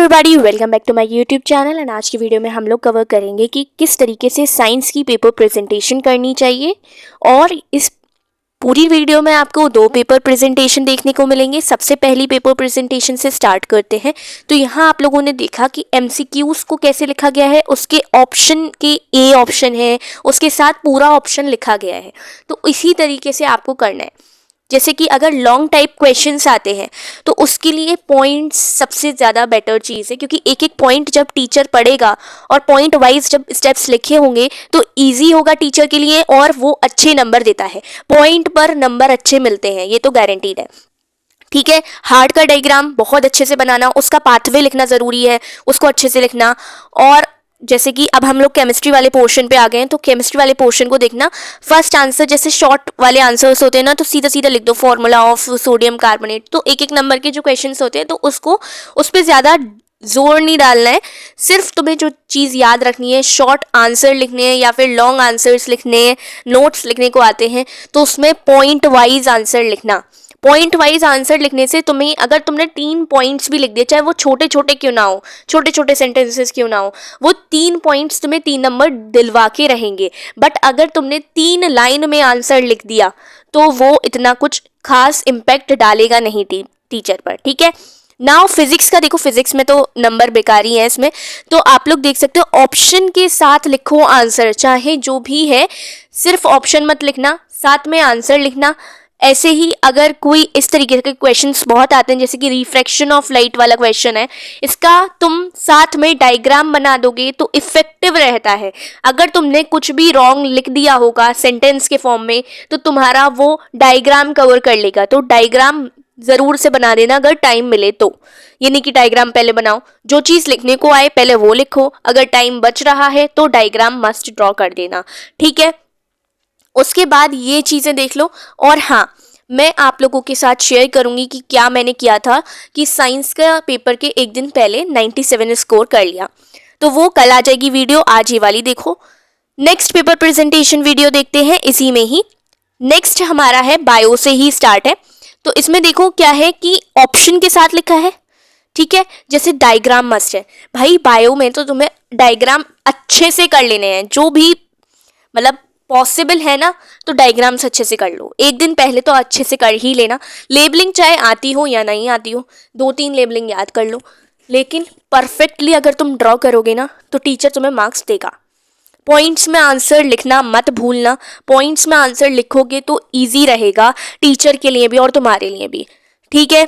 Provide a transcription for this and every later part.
Everybody, welcome back to my YouTube channel. And आज की video में हम लोग कवर करेंगे कि किस तरीके से साइंस की पेपर प्रेजेंटेशन करनी चाहिए। और इस पूरी वीडियो में आपको दो पेपर प्रेजेंटेशन देखने को मिलेंगे। सबसे पहली पेपर प्रेजेंटेशन से स्टार्ट करते हैं। तो यहाँ आप लोगों ने देखा कि एमसीक्यूज को कैसे लिखा गया है, उसके ऑप्शन के ए ऑप्शन है, उसके साथ पूरा ऑप्शन लिखा गया है। तो इसी तरीके से आपको करना है। जैसे कि अगर लॉन्ग टाइप क्वेश्चंस आते हैं तो उसके लिए पॉइंट्स सबसे ज़्यादा बेटर चीज़ है, क्योंकि एक एक पॉइंट जब टीचर पढ़ेगा और पॉइंट वाइज जब स्टेप्स लिखे होंगे तो इजी होगा टीचर के लिए और वो अच्छे नंबर देता है। पॉइंट पर नंबर अच्छे मिलते हैं, ये तो गारंटीड है। ठीक है, हार्ड का डायग्राम बहुत अच्छे से बनाना, उसका पाथवे लिखना ज़रूरी है, उसको अच्छे से लिखना। और जैसे कि अब हम लोग केमिस्ट्री वाले पोर्शन पे आ गए हैं, तो केमिस्ट्री वाले पोर्शन को देखना। फर्स्ट आंसर जैसे शॉर्ट वाले आंसर्स होते हैं ना, तो सीधा सीधा लिख दो फॉर्मूला ऑफ सोडियम कार्बोनेट। तो एक एक नंबर के जो क्वेश्चंस होते हैं तो उसको उस पर ज़्यादा जोर नहीं डालना है। सिर्फ तुम्हें जो चीज़ याद रखनी है, शॉर्ट आंसर लिखने हैं या फिर लॉन्ग आंसर्स लिखने हैं, नोट्स लिखने को आते हैं तो उसमें पॉइंट वाइज आंसर लिखना। पॉइंट वाइज आंसर लिखने से तुम्हें, अगर तुमने 3 पॉइंट्स भी लिख दिए, चाहे वो छोटे छोटे क्यों ना हो, छोटे छोटे सेंटेंसेस क्यों ना हो, वो 3 पॉइंट्स तुम्हें 3 नंबर दिलवा के रहेंगे। बट अगर तुमने 3 लाइन में आंसर लिख दिया तो वो इतना कुछ खास इम्पैक्ट डालेगा नहीं टीचर पर। ठीक है, नाउ फिजिक्स का देखो। फिजिक्स में तो नंबर बेकारी है इसमें, तो आप लोग देख सकते हो ऑप्शन के साथ लिखो आंसर, चाहे जो भी है, सिर्फ ऑप्शन मत लिखना, साथ में आंसर लिखना। ऐसे ही अगर कोई इस तरीके के क्वेश्चंस बहुत आते हैं, जैसे कि रिफ्रैक्शन ऑफ लाइट वाला क्वेश्चन है, इसका तुम साथ में डायग्राम बना दोगे तो इफेक्टिव रहता है। अगर तुमने कुछ भी रॉन्ग लिख दिया होगा सेंटेंस के फॉर्म में तो तुम्हारा वो डायग्राम कवर कर लेगा। तो डायग्राम ज़रूर से बना देना अगर टाइम मिले तो। ये नहीं कि डायग्राम पहले बनाओ, जो चीज़ लिखने को आए पहले वो लिखो, अगर टाइम बच रहा है तो डायग्राम मस्ट ड्रॉ कर देना। ठीक है, उसके बाद ये चीज़ें देख लो। और हाँ, मैं आप लोगों के साथ शेयर करूंगी कि क्या मैंने किया था कि साइंस का पेपर के एक दिन पहले 97 स्कोर कर लिया। तो वो कल आ जाएगी वीडियो, आज ये वाली देखो। नेक्स्ट पेपर प्रेजेंटेशन वीडियो देखते हैं इसी में ही। नेक्स्ट हमारा है बायो से ही स्टार्ट है। तो इसमें देखो क्या है कि ऑप्शन के साथ लिखा है। ठीक है, जैसे डायग्राम मस्ट है भाई, बायो में तो तुम्हें डायग्राम अच्छे से कर लेने हैं, जो भी मतलब पॉसिबल है ना, तो डायग्राम्स अच्छे से कर लो। एक दिन पहले तो अच्छे से कर ही लेना। लेबलिंग चाहे आती हो या नहीं आती हो, 2-3 लेबलिंग याद कर लो, लेकिन परफेक्टली अगर तुम ड्रॉ करोगे ना तो टीचर तुम्हें मार्क्स देगा। पॉइंट्स में आंसर लिखना मत भूलना। पॉइंट्स में आंसर लिखोगे तो ईजी रहेगा टीचर के लिए भी और तुम्हारे लिए भी। ठीक है,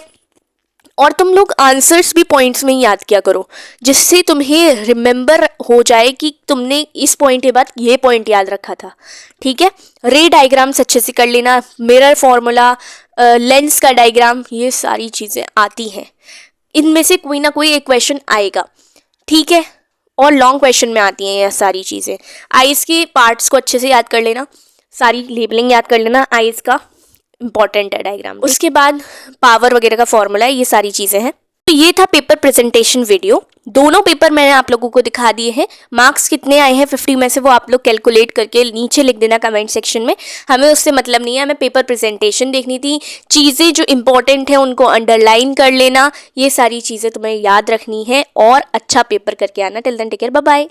और तुम लोग आंसर्स भी पॉइंट्स में ही याद किया करो, जिससे तुम्हें रिमेंबर हो जाए कि तुमने इस पॉइंट के बाद ये पॉइंट याद रखा था। ठीक है, रे डायग्राम्स अच्छे से कर लेना, मिरर फॉर्मूला, लेंस का डायग्राम, ये सारी चीज़ें आती हैं। इनमें से कोई ना कोई एक क्वेश्चन आएगा। ठीक है, और लॉन्ग क्वेश्चन में आती हैं ये सारी चीज़ें। आइज़ के पार्ट्स को अच्छे से याद कर लेना, सारी लेबलिंग याद कर लेना, आइज़ का इंपॉर्टेंट है डायग्राम। उसके बाद पावर वगैरह का फॉर्मूला है, ये सारी चीज़ें हैं। तो ये था पेपर प्रेजेंटेशन वीडियो। दोनों पेपर मैंने आप लोगों को दिखा दिए हैं। मार्क्स कितने आए हैं 50 में से वो आप लोग कैलकुलेट करके नीचे लिख देना कमेंट सेक्शन में। हमें उससे मतलब नहीं है, हमें पेपर प्रेजेंटेशन देखनी थी। चीज़ें जो इंपॉर्टेंट हैं उनको अंडरलाइन कर लेना, ये सारी चीज़ें तुम्हें याद रखनी है और अच्छा पेपर करके आना। Till then take care, bye bye.